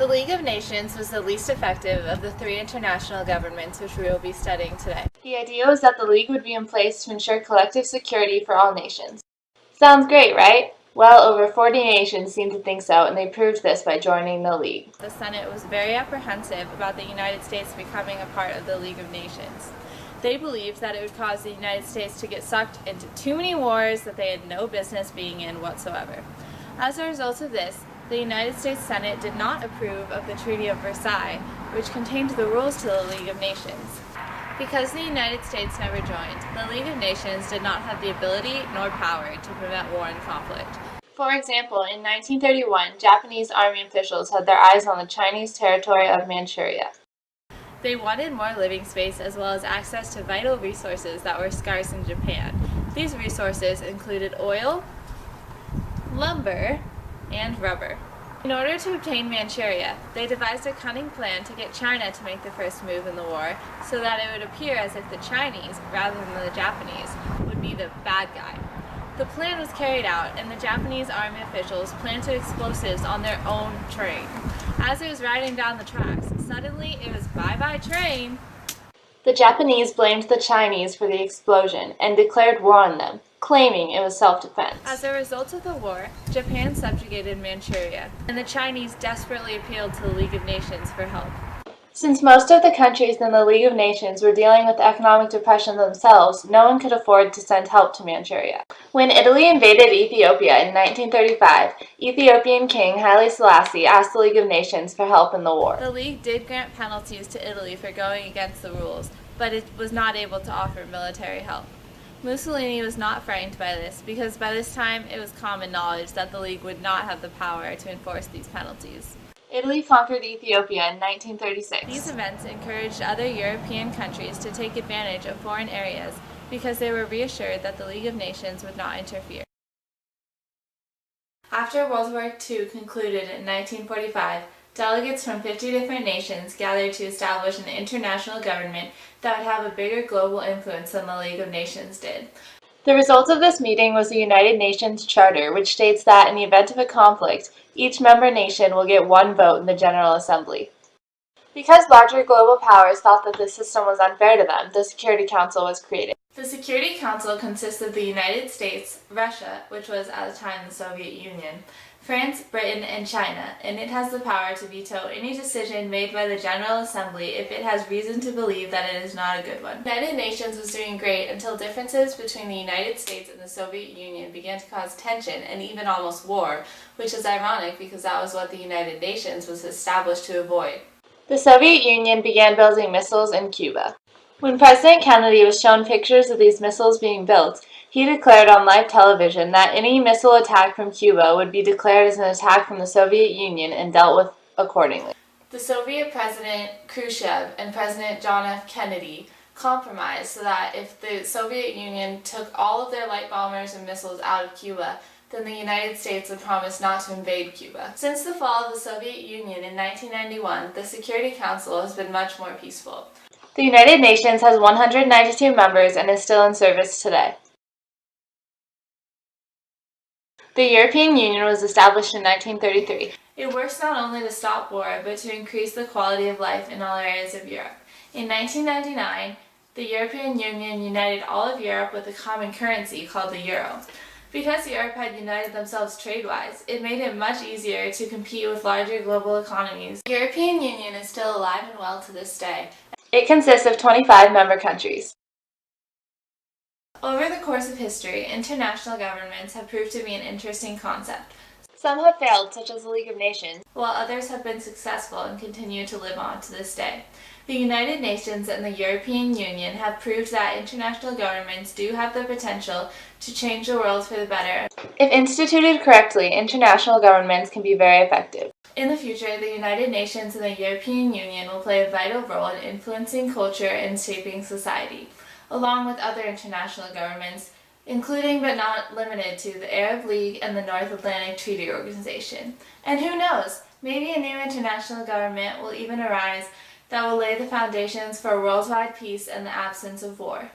The League of Nations was the least effective of the three international governments which we will be studying today. The idea was that the League would be in place to ensure collective security for all nations. Sounds great, right? Well, over 40 nations seemed to think so, and they proved this by joining the League. The Senate was very apprehensive about the United States becoming a part of the League of Nations. They believed that it would cause the United States to get sucked into too many wars that they had no business being in whatsoever. As a result of this, the United States Senate did not approve of the Treaty of Versailles, which contained the rules to the League of Nations. Because the United States never joined, the League of Nations did not have the ability nor power to prevent war and conflict. For example, in 1931, Japanese army officials had their eyes on the Chinese territory of Manchuria. They wanted more living space as well as access to vital resources that were scarce in Japan. These resources included oil, lumber, and rubber. In order to obtain Manchuria, they devised a cunning plan to get China to make the first move in the war so that it would appear as if the Chinese, rather than the Japanese, would be the bad guy. The plan was carried out, and the Japanese army officials planted explosives on their own train. As it was riding down the tracks, suddenly it was bye-bye train. The Japanese blamed the Chinese for the explosion and declared war on them, claiming it was self-defense. As a result of the war, Japan subjugated Manchuria, and the Chinese desperately appealed to the League of Nations for help. Since most of the countries in the League of Nations were dealing with economic depression themselves, no one could afford to send help to Manchuria. When Italy invaded Ethiopia in 1935, Ethiopian King Haile Selassie asked the League of Nations for help in the war. The League did grant penalties to Italy for going against the rules, but it was not able to offer military help. Mussolini was not frightened by this, because by this time it was common knowledge that the League would not have the power to enforce these penalties. Italy conquered Ethiopia in 1936. These events encouraged other European countries to take advantage of foreign areas because they were reassured that the League of Nations would not interfere. After World War II concluded in 1945, delegates from 50 different nations gathered to establish an international government that would have a bigger global influence than the League of Nations did. The result of this meeting was the United Nations Charter, which states that in the event of a conflict, each member nation will get one vote in the General Assembly. Because larger global powers thought that this system was unfair to them, the Security Council was created. The Security Council consists of the United States, Russia, which was at the time the Soviet Union, France, Britain, and China, and it has the power to veto any decision made by the General Assembly if it has reason to believe that it is not a good one. The United Nations was doing great until differences between the United States and the Soviet Union began to cause tension and even almost war, which is ironic because that was what the United Nations was established to avoid. The Soviet Union began building missiles in Cuba. When President Kennedy was shown pictures of these missiles being built, he declared on live television that any missile attack from Cuba would be declared as an attack from the Soviet Union and dealt with accordingly. The Soviet President Khrushchev and President John F. Kennedy compromised so that if the Soviet Union took all of their light bombers and missiles out of Cuba, then the United States would promise not to invade Cuba. Since the fall of the Soviet Union in 1991, the Security Council has been much more peaceful. The United Nations has 192 members and is still in service today. The European Union was established in 1933. It works not only to stop war, but to increase the quality of life in all areas of Europe. In 1999, the European Union united all of Europe with a common currency called the euro. Because Europe had united themselves trade-wise, it made it much easier to compete with larger global economies. The European Union is still alive and well to this day. It consists of 25 member countries. Over the course of history, international governments have proved to be an interesting concept. Some have failed, such as the League of Nations, while others have been successful and continue to live on to this day. The United Nations and the European Union have proved that international governments do have the potential to change the world for the better. If instituted correctly, international governments can be very effective. In the future, the United Nations and the European Union will play a vital role in influencing culture and shaping society, along with other international governments, including but not limited to the Arab League and the North Atlantic Treaty Organization. And who knows, maybe a new international government will even arise that will lay the foundations for worldwide peace and the absence of war.